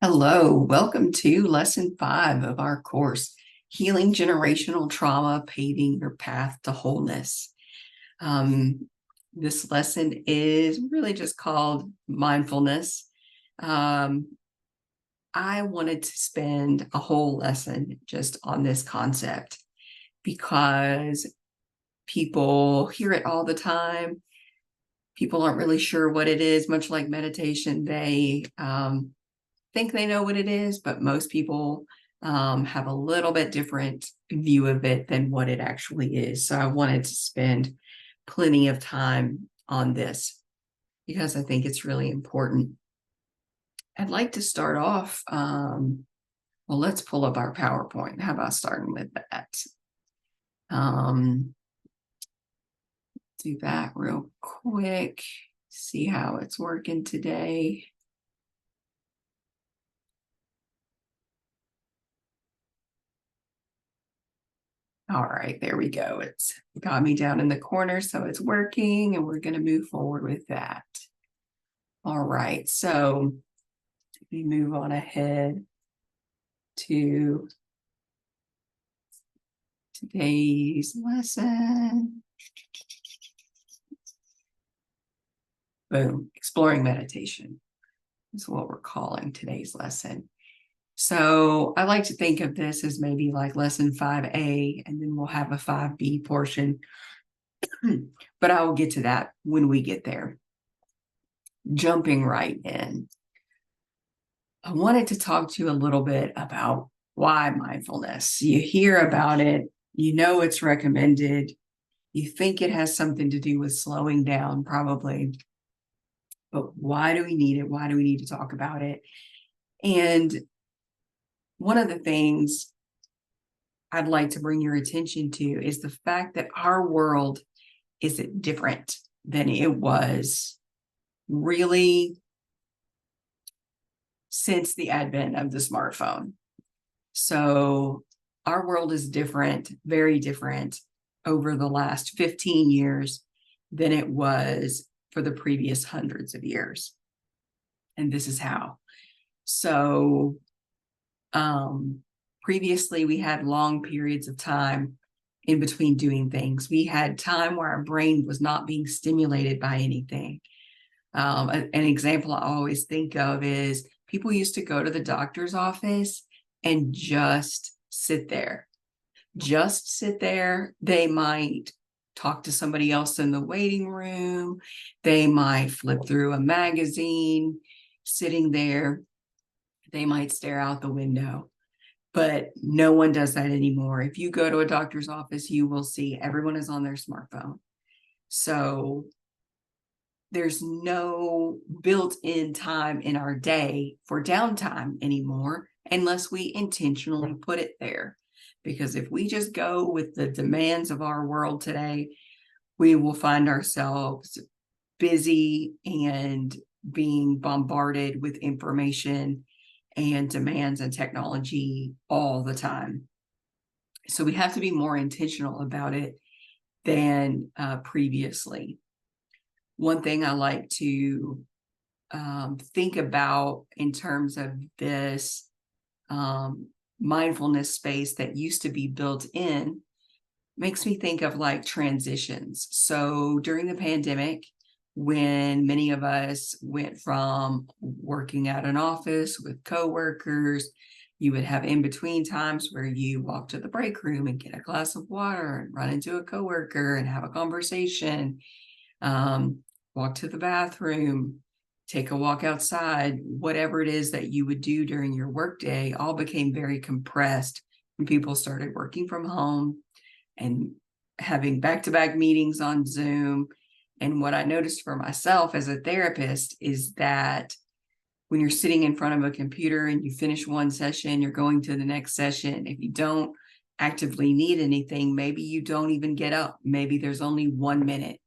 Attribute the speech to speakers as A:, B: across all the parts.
A: Hello, welcome to lesson 5 of our course, Healing Generational Trauma, Paving Your Path to Wholeness. This lesson is really just called mindfulness. I wanted to spend a whole lesson just on this concept because people hear it all the time. People aren't really sure what it is, much like meditation. They think they know what it is, but most people have a little bit different view of it than what it actually is. So I wanted to spend plenty of time on this because I think it's really important. I'd like to start off, well, let's pull up our PowerPoint. How about starting with that? Do that real quick, see how it's working today. All right, there we go. It's got me down in the corner, so it's working, and we're going to move forward with that. All right, so we move on ahead to today's lesson. Boom, exploring meditation is what we're calling today's lesson. So I like to think of this as maybe like lesson 5A, and then we'll have a 5B portion. But I will get to that when we get there. Jumping right in. I wanted to talk to you a little bit about why mindfulness. You hear about it, you know it's recommended, you think it has something to do with slowing down, probably. But why do we need it? Why do we need to talk about it? And one of the things I'd like to bring your attention to is the fact that our world is different than it was really since the advent of the smartphone. So our world is different, very different over the last 15 years than it was for the previous hundreds of years. And this is how. So previously we had long periods of time in between doing things. We had time where our brain was not being stimulated by anything. An example I always think of is people used to go to the doctor's office and just sit there. Just sit there. They might talk to somebody else in the waiting room. They might flip through a magazine sitting there. They might stare out the window. But no one does that anymore. If you go to a doctor's office, you will see everyone is on their smartphone. So there's no built-in time in our day for downtime anymore unless we intentionally put it there. Because if we just go with the demands of our world today, we will find ourselves busy and being bombarded with information and demands and technology all the time. So we have to be more intentional about it than previously. One thing I like to think about in terms of this mindfulness space that used to be built in makes me think of like transitions. So during the pandemic, when many of us went from working at an office with coworkers, you would have in between times where you walk to the break room and get a glass of water and run into a coworker and have a conversation, walk to the bathroom, take a walk outside, whatever it is that you would do during your workday, all became very compressed when people started working from home and having back-to-back meetings on Zoom. And what I noticed for myself as a therapist is that when you're sitting in front of a computer and you finish one session, you're going to the next session. If you don't actively need anything, maybe you don't even get up. Maybe there's only 1 minute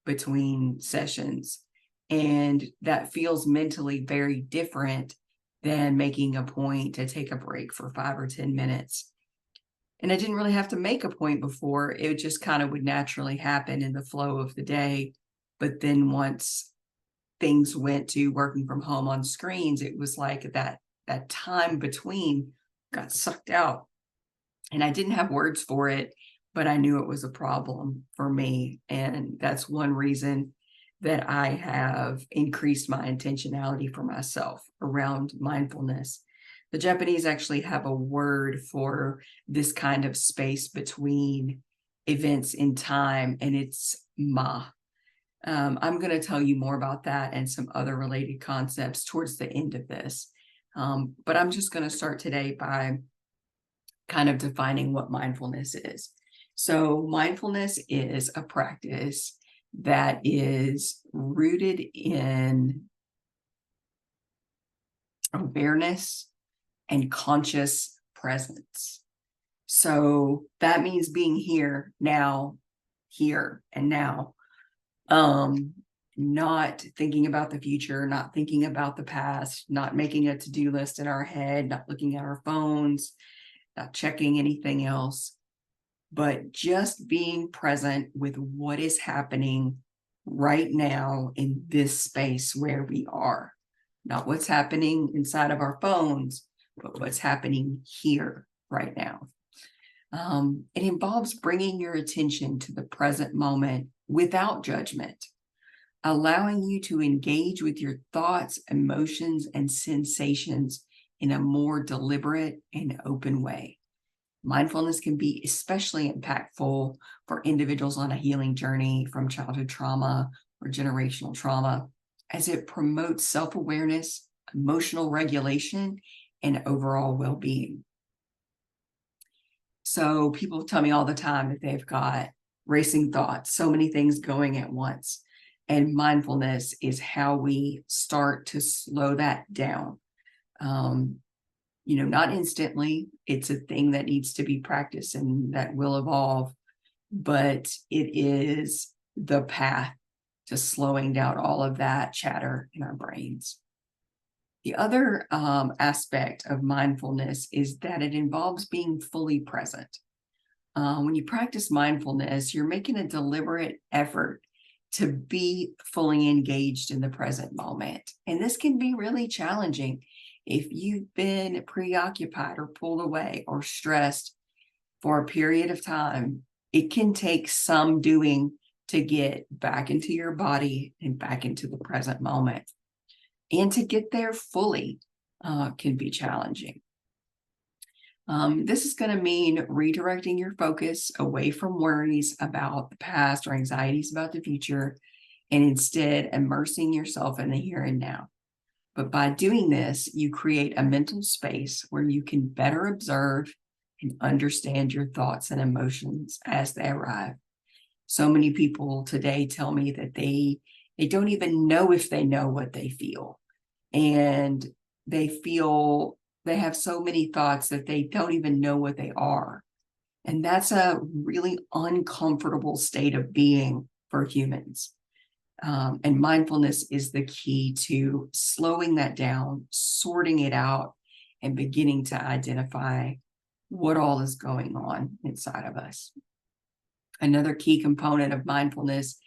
A: between sessions. And that feels mentally very different than making a point to take a break for 5 or 10 minutes. And I didn't really have to make a point before. It just kind of would naturally happen in the flow of the day. But then once things went to working from home on screens, it was like that that time between got sucked out. And I didn't have words for it, but I knew it was a problem for me. And that's one reason that I have increased my intentionality for myself around mindfulness. The Japanese actually have a word for this kind of space between events in time, and it's ma. I'm going to tell you more about that and some other related concepts towards the end of this. But I'm just going to start today by kind of defining what mindfulness is. So mindfulness is a practice that is rooted in awareness and conscious presence. So that means being here now, here and now. Not thinking about the future, not thinking about the past, not making a to-do list in our head, not looking at our phones, not checking anything else, but just being present with what is happening right now in this space where we are. Not what's happening inside of our phones, but what's happening here right now. It involves bringing your attention to the present moment without judgment, allowing you to engage with your thoughts, emotions, and sensations in a more deliberate and open way. Mindfulness can be especially impactful for individuals on a healing journey from childhood trauma or generational trauma, as it promotes self-awareness, emotional regulation, and overall well-being. So people tell me all the time that they've got racing thoughts, so many things going at once. And mindfulness is how we start to slow that down. Not instantly. It's a thing that needs to be practiced and that will evolve, but it is the path to slowing down all of that chatter in our brains. The other aspect of mindfulness is that it involves being fully present. When you practice mindfulness, you're making a deliberate effort to be fully engaged in the present moment. And this can be really challenging if you've been preoccupied or pulled away or stressed for a period of time. It can take some doing to get back into your body and back into the present moment. And to get there fully can be challenging. This is going to mean redirecting your focus away from worries about the past or anxieties about the future, and instead immersing yourself in the here and now. But by doing this, you create a mental space where you can better observe and understand your thoughts and emotions as they arrive. So many people today tell me that they don't even know if they know what they feel. And they feel they have so many thoughts that they don't even know what they are. And that's a really uncomfortable state of being for humans. And mindfulness is the key to slowing that down, sorting it out, and beginning to identify what all is going on inside of us. Another key component of mindfulness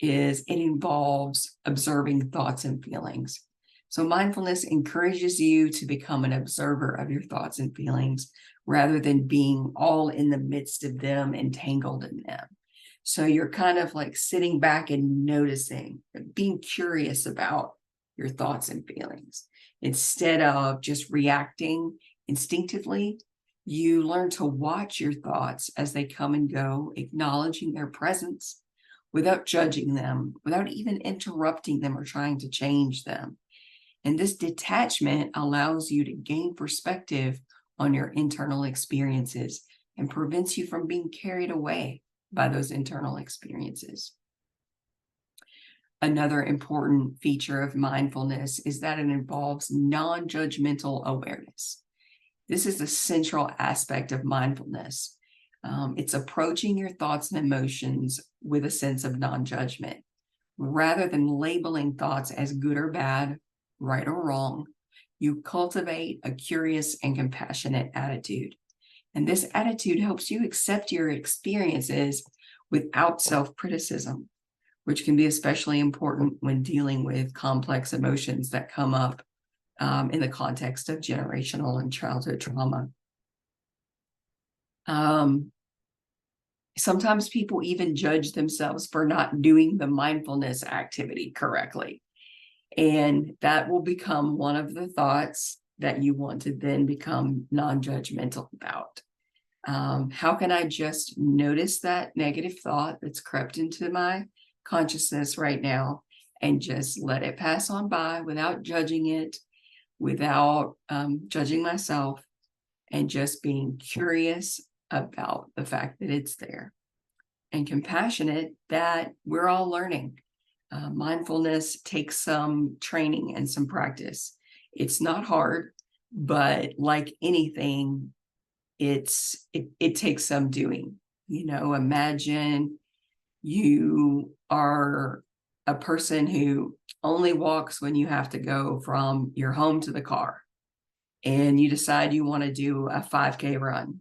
A: is it involves observing thoughts and feelings. So mindfulness encourages you to become an observer of your thoughts and feelings rather than being all in the midst of them, entangled in them. So you're kind of like sitting back and noticing, being curious about your thoughts and feelings. Instead of just reacting instinctively, you learn to watch your thoughts as they come and go, acknowledging their presence without judging them, without even interrupting them or trying to change them. And this detachment allows you to gain perspective on your internal experiences and prevents you from being carried away by those internal experiences. Another important feature of mindfulness is that it involves non-judgmental awareness. This is a central aspect of mindfulness. It's approaching your thoughts and emotions with a sense of non-judgment. Rather than labeling thoughts as good or bad, right or wrong, you cultivate a curious and compassionate attitude. And this attitude helps you accept your experiences without self-criticism, which can be especially important when dealing with complex emotions that come up in the context of generational and childhood trauma. Sometimes people even judge themselves for not doing the mindfulness activity correctly. And that will become one of the thoughts that you want to then become non-judgmental about. How can I just notice that negative thought that's crept into my consciousness right now and just let it pass on by without judging it, without judging myself, and just being curious about the fact that it's there, and compassionate that we're all learning. Mindfulness takes some training and some practice. It's not hard, but like anything, it takes some doing. Imagine you are a person who only walks when you have to go from your home to the car, and you decide you want to do a 5K run.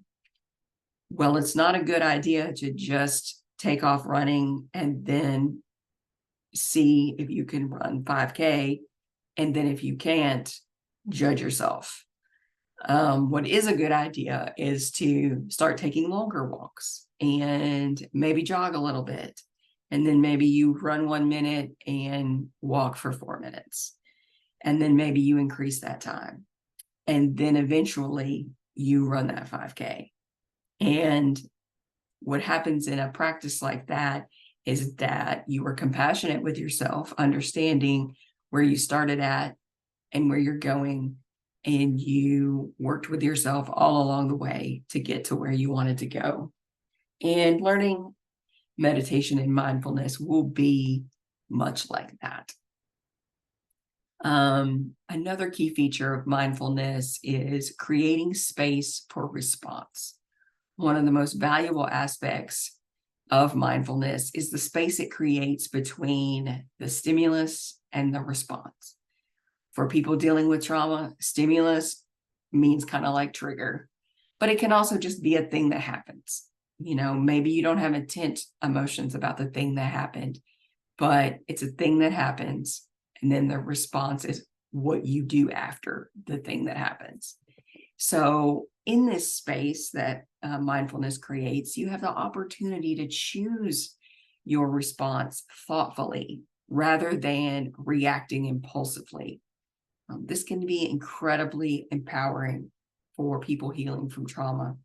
A: Well, it's not a good idea to just take off running and then see if you can run 5K. And then if you can't, judge yourself. What is a good idea is to start taking longer walks and maybe jog a little bit. And then maybe you run 1 minute and walk for 4 minutes. And then maybe you increase that time. And then eventually you run that 5K. And what happens in a practice like that is that you are compassionate with yourself, understanding where you started at and where you're going, and you worked with yourself all along the way to get to where you wanted to go. And learning meditation and mindfulness will be much like that. Another key feature of mindfulness is creating space for response. One of the most valuable aspects of mindfulness is the space it creates between the stimulus and the response. For people dealing with trauma, stimulus means kind of like trigger, but it can also just be a thing that happens. Maybe you don't have intense emotions about the thing that happened, but it's a thing that happens. And then the response is what you do after the thing that happens. So in this space that mindfulness creates, you have the opportunity to choose your response thoughtfully rather than reacting impulsively. This can be incredibly empowering for people healing from trauma,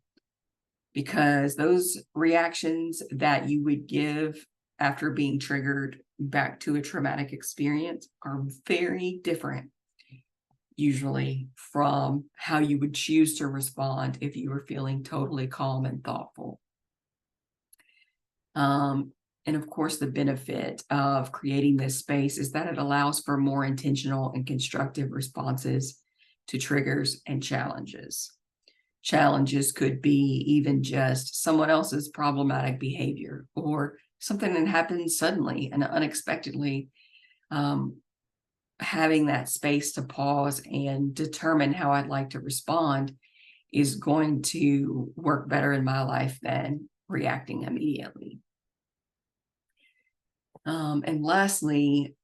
A: because those reactions that you would give after being triggered back to a traumatic experience are very different, usually, from how you would choose to respond if you were feeling totally calm and thoughtful. And of course, the benefit of creating this space is that it allows for more intentional and constructive responses to triggers and challenges. Challenges could be even just someone else's problematic behavior or something that happens suddenly and unexpectedly. Having that space to pause and determine how I'd like to respond is going to work better in my life than reacting immediately. And lastly,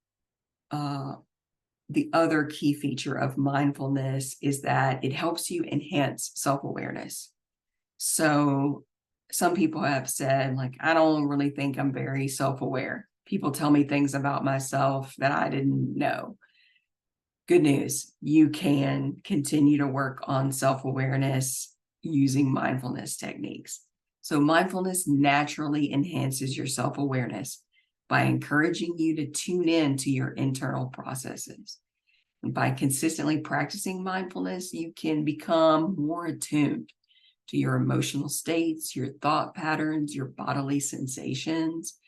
A: the other key feature of mindfulness is that it helps you enhance self-awareness. So some people have said, like, I don't really think I'm very self-aware. People tell me things about myself that I didn't know. Good news, you can continue to work on self-awareness using mindfulness techniques. So mindfulness naturally enhances your self-awareness by encouraging you to tune in to your internal processes. And by consistently practicing mindfulness, you can become more attuned to your emotional states, your thought patterns, your bodily sensations.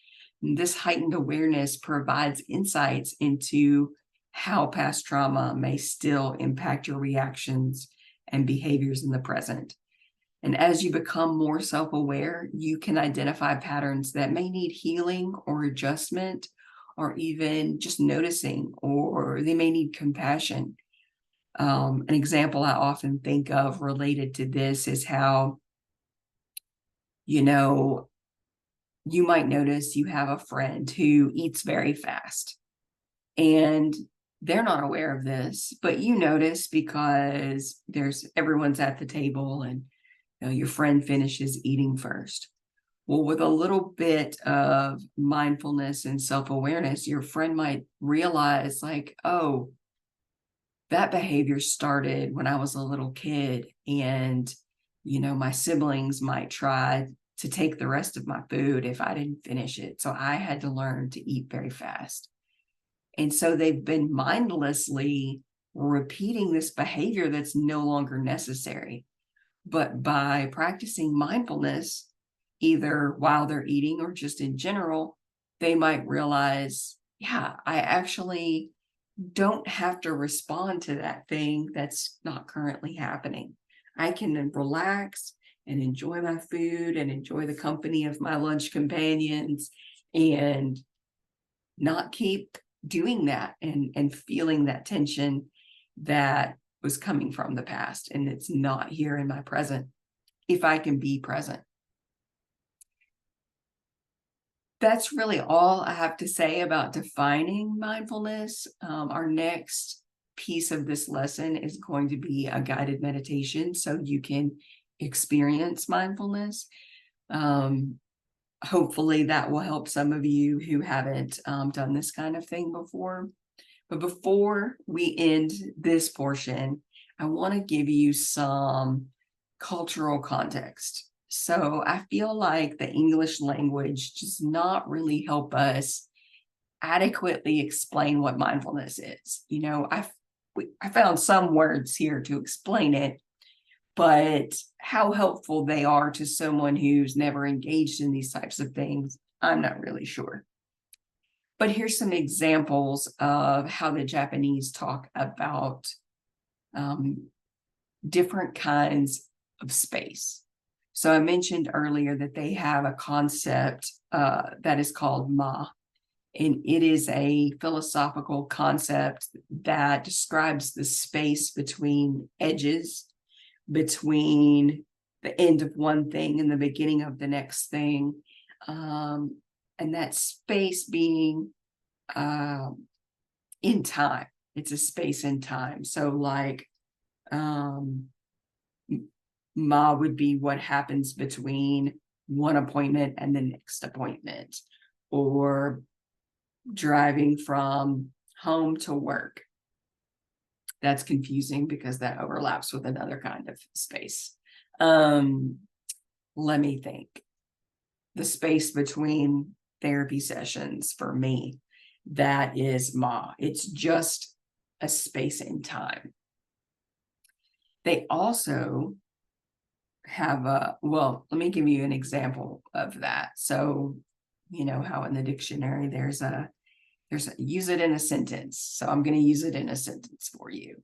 A: And this heightened awareness provides insights into how past trauma may still impact your reactions and behaviors in the present. And as you become more self-aware, you can identify patterns that may need healing or adjustment, or even just noticing, or they may need compassion. An example I often think of related to this is how, you might notice you have a friend who eats very fast. And They're not aware of this, but you notice because everyone's at the table and your friend finishes eating first. Well, with a little bit of mindfulness and self-awareness, your friend might realize, like, oh, that behavior started when I was a little kid, and my siblings might try to take the rest of my food if I didn't finish it. So I had to learn to eat very fast. And so they've been mindlessly repeating this behavior that's no longer necessary. But by practicing mindfulness, either while they're eating or just in general, they might realize, yeah, I actually don't have to respond to that thing that's not currently happening. I can relax and enjoy my food and enjoy the company of my lunch companions and not keep doing that and feeling that tension that was coming from the past, and it's not here in my present if I can be present. That's really all I have to say about defining mindfulness. Our next piece of this lesson is going to be a guided meditation so you can experience mindfulness. Hopefully that will help some of you who haven't done this kind of thing before. But before we end this portion, I want to give you some cultural context. So I feel like the English language does not really help us adequately explain what mindfulness is. I found some words here to explain it, but how helpful they are to someone who's never engaged in these types of things, I'm not really sure. But here's some examples of how the Japanese talk about different kinds of space. So I mentioned earlier that they have a concept that is called ma, and it is a philosophical concept that describes the space between edges, between the end of one thing and the beginning of the next thing. And that space being in time. It's a space in time. So like ma would be what happens between one appointment and the next appointment, or driving from home to work. That's confusing because that overlaps with another kind of space. Let me think. The space between therapy sessions for me, that is ma. It's just a space in time. They also have let me give you an example of that. So, how in the dictionary there's a use it in a sentence. So I'm going to use it in a sentence for you.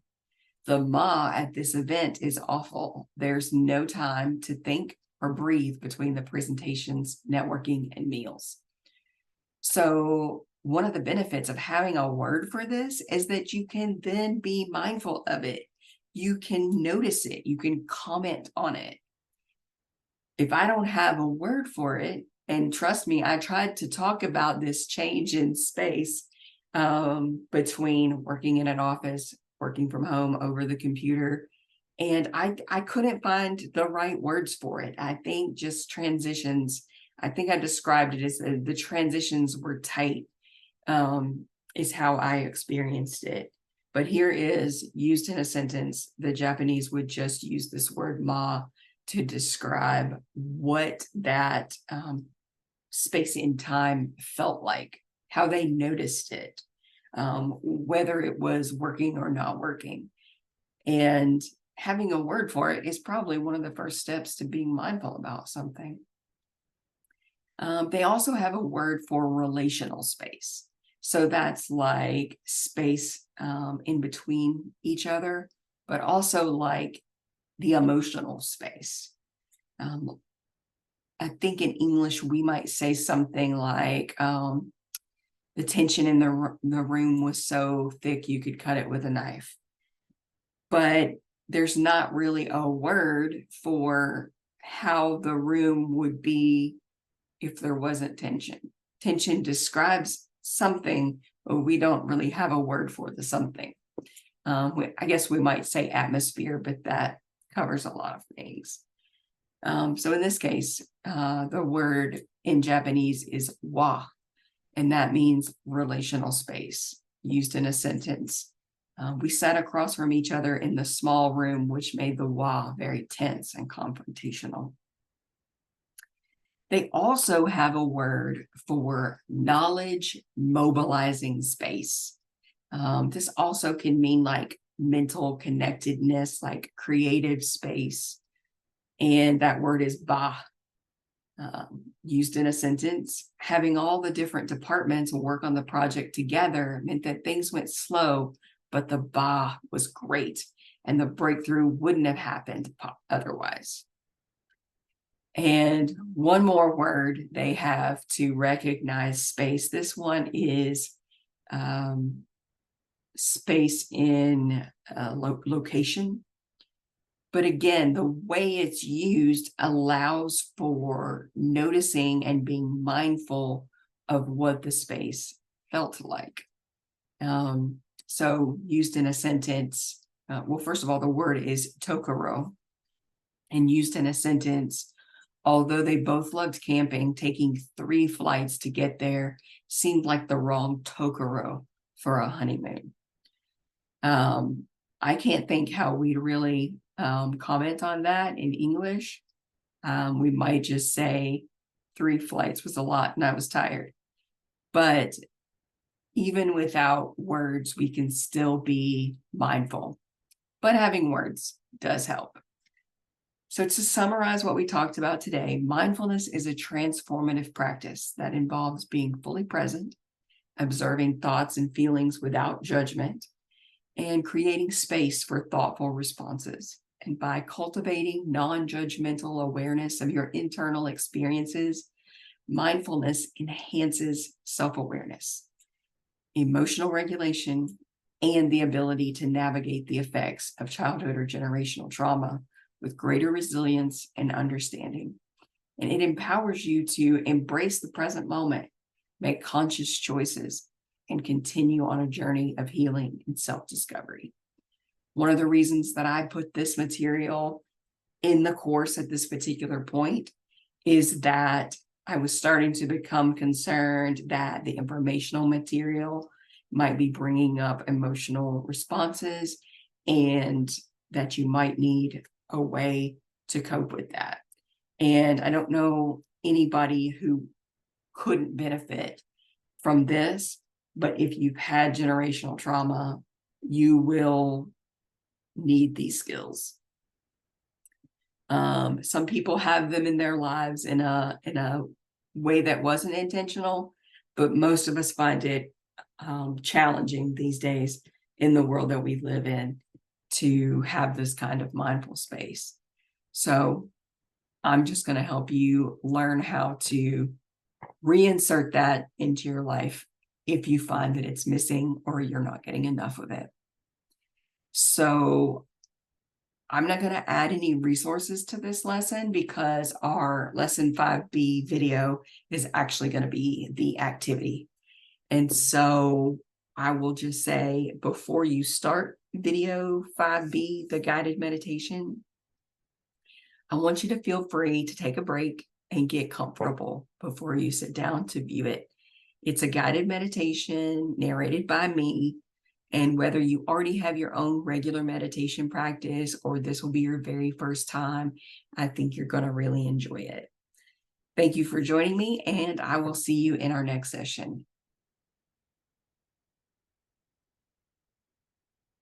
A: The ma at this event is awful. There's no time to think or breathe between the presentations, networking, and meals. So one of the benefits of having a word for this is that you can then be mindful of it. You can notice it. You can comment on it. If I don't have a word for it, and trust me, I tried to talk about this change in space between working in an office, working from home over the computer, and I couldn't find the right words for it. I think just transitions. I think I described it as the transitions were tight, is how I experienced it. But here is used in a sentence. The Japanese would just use this word ma to describe what that space in time felt like, how they noticed it, whether it was working or not working. And having a word for it is probably one of the first steps to being mindful about something. They also have a word for relational space. So that's like space in between each other, but also like the emotional space. I think in English, we might say something like the tension in the room was so thick you could cut it with a knife. But there's not really a word for how the room would be if there wasn't tension. Tension describes something, but we don't really have a word for the something. I guess we might say atmosphere, but that covers a lot of things. So in this case, the word in Japanese is wa, and that means relational space, used in a sentence. We sat across from each other in the small room, which made the wa very tense and confrontational. They also have a word for knowledge mobilizing space. This also can mean like mental connectedness, like creative space. And that word is ba, used in a sentence. Having all the different departments work on the project together meant that things went slow, but the ba was great, and the breakthrough wouldn't have happened otherwise. And one more word they have to recognize space. This one is space in location. But again, the way it's used allows for noticing and being mindful of what the space felt like. So used in a sentence, well, first of all, the word is tokoro. And used in a sentence, although they both loved camping, taking 3 flights to get there seemed like the wrong tokoro for a honeymoon. I can't think how we'd really comment on that in English. We might just say 3 flights was a lot and I was tired. But even without words, we can still be mindful. But having words does help. So to summarize what we talked about today, mindfulness is a transformative practice that involves being fully present, observing thoughts and feelings without judgment, and creating space for thoughtful responses. And by cultivating non-judgmental awareness of your internal experiences, mindfulness enhances self-awareness, emotional regulation, and the ability to navigate the effects of childhood or generational trauma with greater resilience and understanding. And it empowers you to embrace the present moment, make conscious choices, and continue on a journey of healing and self-discovery. One of the reasons that I put this material in the course at this particular point is that I was starting to become concerned that the informational material might be bringing up emotional responses and that you might need a way to cope with that. And I don't know anybody who couldn't benefit from this, but if you've had generational trauma, you will need these skills. Some people have them in their lives in a way that wasn't intentional, but most of us find it challenging these days in the world that we live in to have this kind of mindful space. So I'm just going to help you learn how to reinsert that into your life if you find that it's missing or you're not getting enough of it. So I'm not going to add any resources to this lesson because our lesson 5B video is actually going to be the activity. And so I will just say, before you start video 5B, the guided meditation, I want you to feel free to take a break and get comfortable before you sit down to view it. It's a guided meditation narrated by me. And whether you already have your own regular meditation practice or this will be your very first time, I think you're going to really enjoy it. Thank you for joining me, and I will see you in our next session.